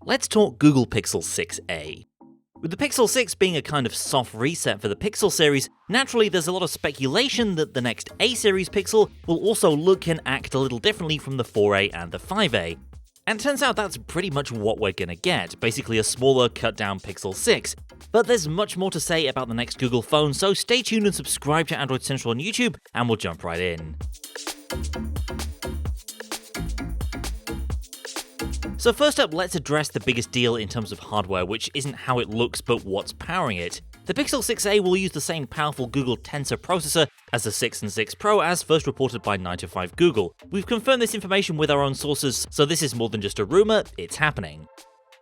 let's talk Google Pixel 6a. With the Pixel 6 being a kind of soft reset for the Pixel series, naturally there's a lot of speculation that the next A-series Pixel will also look and act a little differently from the 4a and the 5a. And turns out that's pretty much what we're gonna get, basically a smaller, cut-down Pixel 6. But there's much more to say about the next Google phone, so stay tuned and subscribe to Android Central on YouTube, and we'll jump right in. So first up, let's address the biggest deal in terms of hardware, which isn't how it looks but what's powering it. The Pixel 6a will use the same powerful Google Tensor processor as the 6 and 6 Pro, as first reported by 9to5 Google. We've confirmed this information with our own sources, so this is more than just a rumor, it's happening.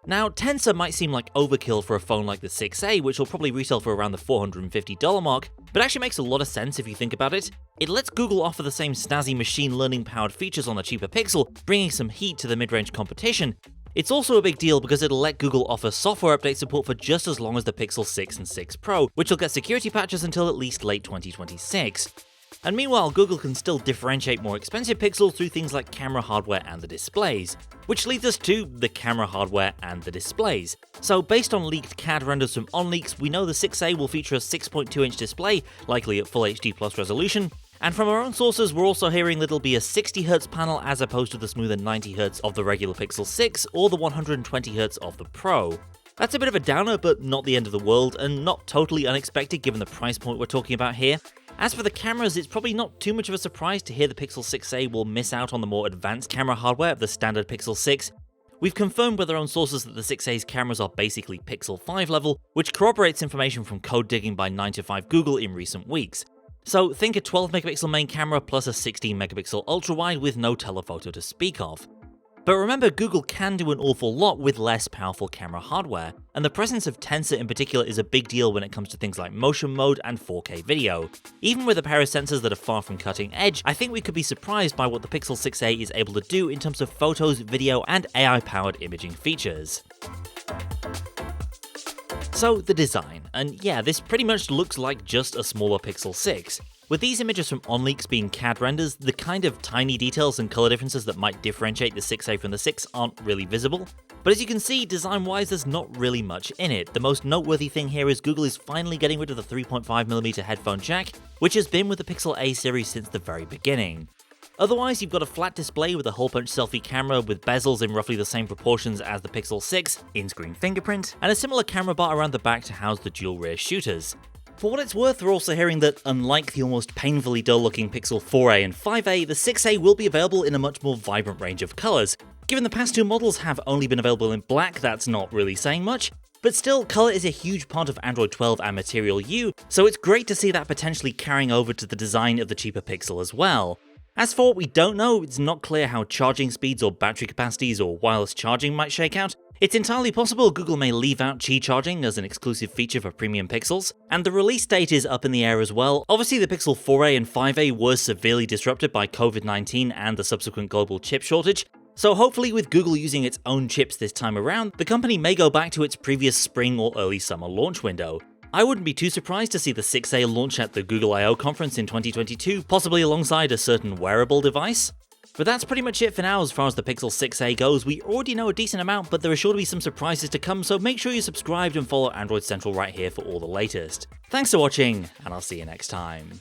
Now, Tensor might seem like overkill for a phone like the 6a, which will probably retail for around the $450 mark, but actually makes a lot of sense if you think about it. It lets Google offer the same snazzy machine learning powered features on the cheaper Pixel, bringing some heat to the mid-range competition. It's also a big deal because it'll let Google offer software update support for just as long as the Pixel 6 and 6 Pro, which will get security patches until at least late 2026. And meanwhile, Google can still differentiate more expensive Pixels through things like camera hardware and the displays. Which leads us to the camera hardware and the displays. So based on leaked CAD renders from OnLeaks, we know the 6a will feature a 6.2-inch display, likely at Full HD Plus resolution. And from our own sources, we're also hearing that it'll be a 60Hz panel as opposed to the smoother 90Hz of the regular Pixel 6 or the 120Hz of the Pro. That's a bit of a downer, but not the end of the world, and not totally unexpected given the price point we're talking about here. As for the cameras, it's probably not too much of a surprise to hear the Pixel 6a will miss out on the more advanced camera hardware of the standard Pixel 6. We've confirmed with our own sources that the 6a's cameras are basically Pixel 5 level, which corroborates information from code digging by 9to5 Google in recent weeks. So think a 12MP main camera plus a 16MP ultra-wide with no telephoto to speak of. But remember, Google can do an awful lot with less powerful camera hardware, and the presence of Tensor in particular is a big deal when it comes to things like motion mode and 4K video. Even with a pair of sensors that are far from cutting edge, I think we could be surprised by what the Pixel 6a is able to do in terms of photos, video, and AI-powered imaging features. So the design, and yeah, this pretty much looks like just a smaller Pixel 6. With these images from OnLeaks being CAD renders, the kind of tiny details and color differences that might differentiate the 6a from the 6 aren't really visible. But as you can see, design-wise there's not really much in it. The most noteworthy thing here is Google is finally getting rid of the 3.5mm headphone jack, which has been with the Pixel A series since the very beginning. Otherwise, you've got a flat display with a hole-punch selfie camera with bezels in roughly the same proportions as the Pixel 6, in-screen fingerprint, and a similar camera bar around the back to house the dual rear shooters. For what it's worth, we're also hearing that, unlike the almost painfully dull-looking Pixel 4a and 5a, the 6a will be available in a much more vibrant range of colours. Given the past two models have only been available in black, that's not really saying much, but still, colour is a huge part of Android 12 and Material U, so it's great to see that potentially carrying over to the design of the cheaper Pixel as well. As for what we don't know, it's not clear how charging speeds or battery capacities or wireless charging might shake out. It's entirely possible Google may leave out Qi charging as an exclusive feature for premium Pixels, and the release date is up in the air as well. Obviously the Pixel 4a and 5a were severely disrupted by COVID-19 and the subsequent global chip shortage, so hopefully with Google using its own chips this time around, the company may go back to its previous spring or early summer launch window. I wouldn't be too surprised to see the 6a launch at the Google I/O conference in 2022, possibly alongside a certain wearable device. But that's pretty much it for now as far as the Pixel 6a goes. We already know a decent amount, but there are sure to be some surprises to come, so make sure you're subscribed and follow Android Central right here for all the latest. Thanks for watching, and I'll see you next time.